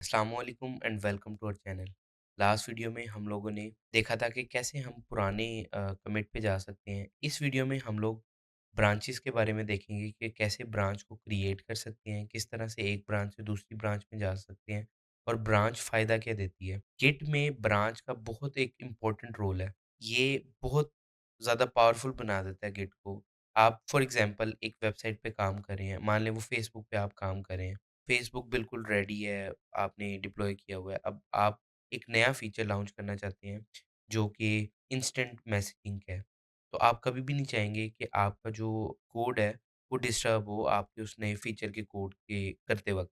अस्सलाम वालेकुम and welcome to our channel. Last video में हम लोगों ने देखा था कि कैसे हम पुराने कमिट पे जा सकते हैं। इस वीडियो में हम लोग ब्रांचेस के बारे में देखेंगे कि कैसे ब्रांच को क्रिएट कर सकते हैं, किस तरह से एक ब्रांच से दूसरी ब्रांच में जा सकते हैं और ब्रांच फ़ायदा क्या देती है। गिट में ब्रांच का बहुत एक इम्पोर्टेंट रोल है। ये बहुत ज़्यादा पावरफुल बना देता है गिट को। आप फॉर एग्ज़ाम्पल एक वेबसाइट पे काम कर रहे हैं, मान लें वो फेसबुक पे आप काम कर रहे हैं। फेसबुक बिल्कुल रेडी है, आपने डिप्लॉय किया हुआ है। अब आप एक नया फीचर लॉन्च करना चाहते हैं, जो कि इंस्टेंट मैसेजिंग है। तो आप कभी भी नहीं चाहेंगे कि आपका जो कोड है, वो डिस्टर्ब हो आपके उस नए फीचर के कोड के करते वक़्त।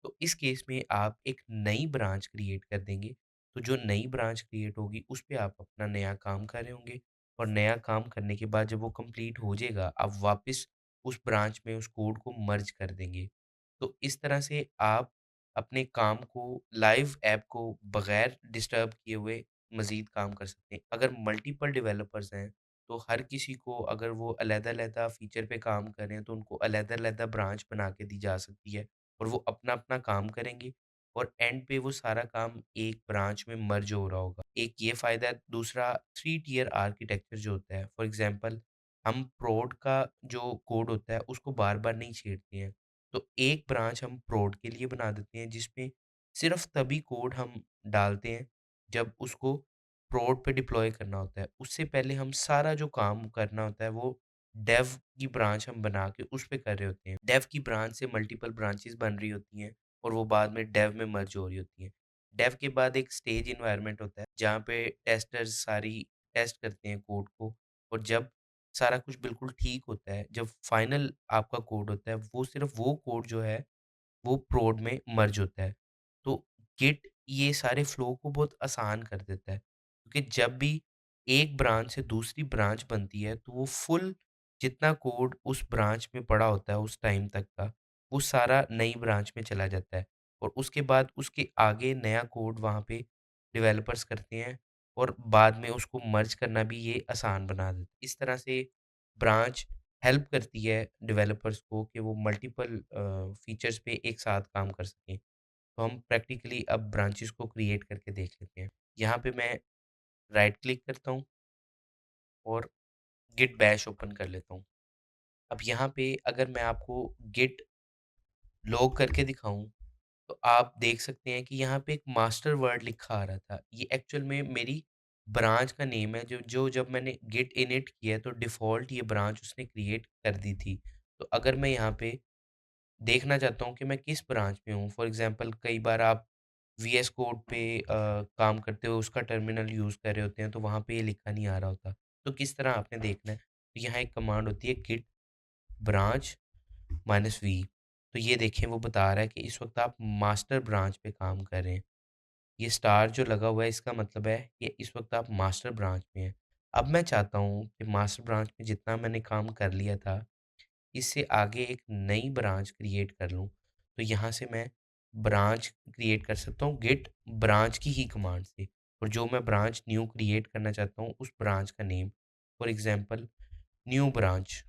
तो इस केस में आप एक नई ब्रांच क्रिएट कर देंगे। तो जो नई ब्रांच क्रिएट होगी, उस पे आप अपना नया काम कर रहे होंगे और नया काम करने के बाद जब वो कंप्लीट हो जाएगा, आप वापस उस ब्रांच में उस कोड को मर्ज कर देंगे। तो इस तरह से आप अपने काम को, लाइव ऐप को बगैर डिस्टर्ब किए हुए मज़ीद काम कर सकते हैं। अगर मल्टीपल डेवलपर्स हैं, तो हर किसी को अगर वो अलग-अलग फीचर पे काम कर रहे हैं, तो उनको अलग-अलग ब्रांच बना के दी जा सकती है। और वो अपना-अपना काम करेंगे और एंड पे वो सारा काम एक ब्रांच में मर्ज हो रहा होगा। एक ये फ़ायदा है, दूसरा 3 टियर आर्किटेक्चर जो होता है, फॉर एग्ज़ाम्पल हम प्रोड का जो कोड होता है उसको बार-बार नहीं छेड़ते हैं। तो एक ब्रांच हम प्रोड के लिए बना देते हैं जिसमें सिर्फ़ तभी कोड हम डालते हैं जब उसको प्रोड पे डिप्लॉय करना होता है। उससे पहले हम सारा जो काम करना होता है वो डेव की ब्रांच हम बना के उस पे कर रहे होते हैं। डेव की ब्रांच से मल्टीपल ब्रांचेस बन रही होती हैं और वो बाद में डेव में मर्ज हो रही होती हैं। डेव के बाद एक स्टेज एनवायरनमेंट होता है जहाँ पे टेस्टर्स सारी टेस्ट करते हैं कोड को और जब सारा कुछ बिल्कुल ठीक होता है, जब फाइनल आपका कोड होता है, वो सिर्फ़ वो कोड जो है वो प्रोड में मर्ज होता है। तो गिट ये सारे फ्लो को बहुत आसान कर देता है, क्योंकि जब भी एक ब्रांच से दूसरी ब्रांच बनती है, तो वो फुल जितना कोड उस ब्रांच में पड़ा होता है उस टाइम तक का, वो सारा नई ब्रांच में चला जाता है और उसके बाद उसके आगे नया कोड वहाँ पे डेवलपर्स करते हैं और बाद में उसको मर्ज करना भी ये आसान बना देता है। इस तरह से ब्रांच हेल्प करती है डेवलपर्स को कि वो मल्टीपल फीचर्स पे एक साथ काम कर सकें। तो हम प्रैक्टिकली अब ब्रांचेस को क्रिएट करके देख लेते हैं। यहाँ पे मैं राइट क्लिक करता हूँ और गिट बैश ओपन कर लेता हूँ। अब यहाँ पे अगर मैं आपको गिट लॉग करके दिखाऊँ, तो आप देख सकते हैं कि यहाँ पे एक मास्टर वर्ड लिखा आ रहा था। ये एक्चुअल में मेरी ब्रांच का नेम है जो जो जब मैंने गिट इनिट किया तो डिफ़ॉल्ट ये ब्रांच उसने क्रिएट कर दी थी। तो अगर मैं यहाँ पे देखना चाहता हूँ कि मैं किस ब्रांच में हूँ। फॉर एग्ज़ाम्पल कई बार आप वीएस कोड पे काम करते हो, उसका टर्मिनल यूज़ कर रहे होते हैं, तो वहाँ पे ये लिखा नहीं आ रहा होता। तो किस तरह आपने देखना है, तो यहाँ एक कमांड होती है गिट ब्रांच -v। तो ये देखें वो बता रहा है कि इस वक़्त आप मास्टर ब्रांच पे काम कर रहे हैं। ये स्टार जो लगा हुआ है इसका मतलब है कि इस वक़्त आप मास्टर ब्रांच में हैं। अब मैं चाहता हूँ कि मास्टर ब्रांच में जितना मैंने काम कर लिया था, इससे आगे एक नई ब्रांच क्रिएट कर लूँ। तो यहाँ से मैं ब्रांच क्रिएट कर सकता हूँ गेट ब्रांच की ही कमांड से और जो मैं ब्रांच न्यू क्रिएट करना चाहता हूँ उस ब्रांच का name for example new branch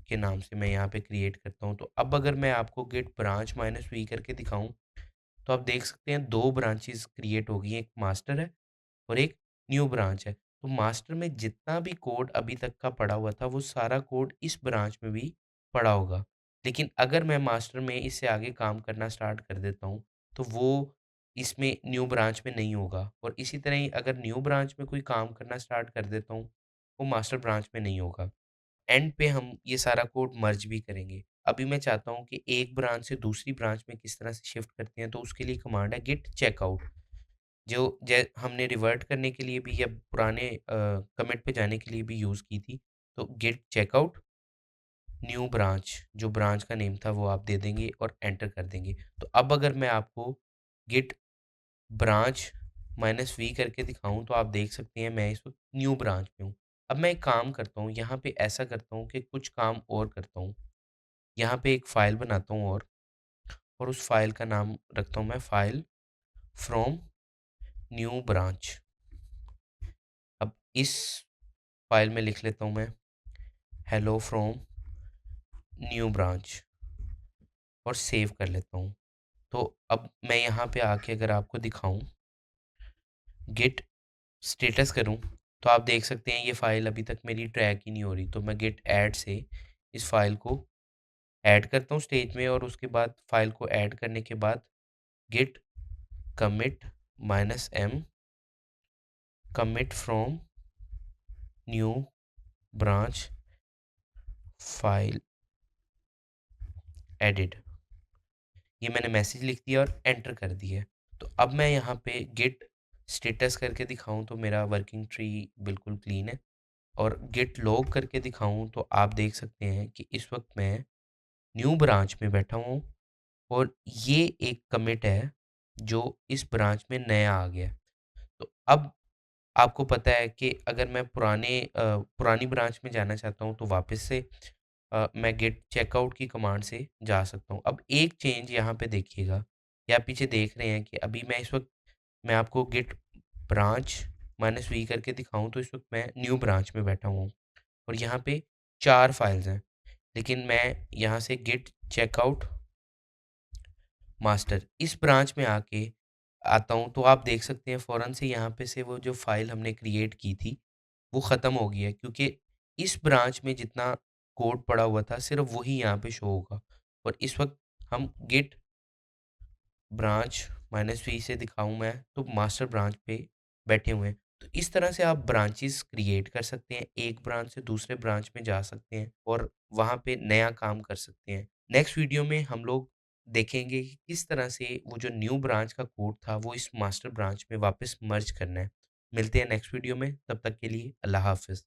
के नाम से मैं यहाँ पे क्रिएट करता हूँ। तो अब अगर मैं आपको गेट ब्रांच -v करके दिखाऊँ, तो आप देख सकते हैं 2 ब्रांचेज़ क्रिएट हो गई हैं, एक मास्टर है और एक न्यू ब्रांच है। तो मास्टर में जितना भी कोड अभी तक का पड़ा हुआ था, वो सारा कोड इस ब्रांच में भी पड़ा होगा। लेकिन अगर मैं मास्टर में इससे आगे काम करना स्टार्ट कर देता हूँ, तो वो इसमें न्यू ब्रांच में नहीं होगा और इसी तरह ही अगर न्यू ब्रांच में कोई काम करना स्टार्ट कर देता हूँ, वो मास्टर ब्रांच में नहीं होगा। एंड पे हम ये सारा कोड मर्ज भी करेंगे। अभी मैं चाहता हूँ कि एक ब्रांच से दूसरी ब्रांच में किस तरह से शिफ्ट करते हैं, तो उसके लिए कमांड है गिट चेकआउट। जो जै हमने रिवर्ट करने के लिए भी या पुराने कमिट पे जाने के लिए भी यूज़ की थी। तो गेट चेकआउट न्यू ब्रांच जो ब्रांच का नेम था वो आप दे देंगे और एंटर कर देंगे। तो अब अगर मैं आपको गिट ब्रांच -v करके दिखाऊँ तो आप देख सकते हैं मैं इस वक़्त न्यू ब्रांच में हूँ। अब मैं एक काम करता हूँ, यहाँ पे ऐसा करता हूँ कि कुछ काम और करता हूँ। यहाँ पे एक फ़ाइल बनाता हूँ और उस फ़ाइल का नाम रखता हूँ मैं फ़ाइल फ्रॉम न्यू ब्रांच। अब इस फ़ाइल में लिख लेता हूँ मैं हेलो फ्रॉम न्यू ब्रांच और सेव कर लेता हूँ। तो अब मैं यहाँ पे आके अगर आपको दिखाऊँ, गिट स्टेटस करूँ, तो आप देख सकते हैं ये फ़ाइल अभी तक मेरी ट्रैक ही नहीं हो रही। तो मैं गिट ऐड से इस फ़ाइल को ऐड करता हूँ स्टेज में, और उसके बाद फ़ाइल को ऐड करने के बाद git commit -m commit from new branch file edit, ये मैंने मैसेज लिख दिया और एंटर कर दिया है। तो अब मैं यहाँ पे गिट स्टेटस करके दिखाऊँ तो मेरा वर्किंग ट्री बिल्कुल क्लीन है, और गिट लॉग करके दिखाऊँ तो आप देख सकते हैं कि इस वक़्त मैं न्यू ब्रांच में बैठा हूँ, और ये एक कमिट है जो इस ब्रांच में नया आ गया है। तो अब आपको पता है कि अगर मैं पुरानी ब्रांच में जाना चाहता हूँ तो वापस से मैं गेट चेकआउट की कमांड से जा सकता हूँ। अब एक चेंज यहाँ पे देखिएगा, कि आप पीछे देख रहे हैं कि अभी मैं इस वक़्त मैं आपको गेट ब्रांच -v करके दिखाऊँ तो इस वक़्त मैं न्यू ब्रांच में बैठा हुआ हूँ, और यहाँ पे 4 फाइल्स हैं। लेकिन मैं यहाँ से गेट चेकआउट मास्टर इस ब्रांच में आके आता हूँ, तो आप देख सकते हैं फ़ौरन से यहाँ पे से वो जो फ़ाइल हमने क्रिएट की थी, वो ख़त्म हो गई है, क्योंकि इस ब्रांच में जितना कोड पड़ा हुआ था सिर्फ़ वही यहाँ पे शो होगा। और इस वक़्त हम गिट ब्रांच -v से दिखाऊँ मैं तो मास्टर ब्रांच पे बैठे हुए हैं। तो इस तरह से आप ब्रांचेज़ क्रिएट कर सकते हैं, एक ब्रांच से दूसरे ब्रांच में जा सकते हैं और वहाँ पे नया काम कर सकते हैं। नेक्स्ट वीडियो में हम लोग देखेंगे कि किस तरह से वो जो न्यू ब्रांच का कोड था वो इस मास्टर ब्रांच में वापस मर्ज करना है। मिलते हैं नेक्स्ट वीडियो में, तब तक के लिए अल्लाह हाफ़िज़।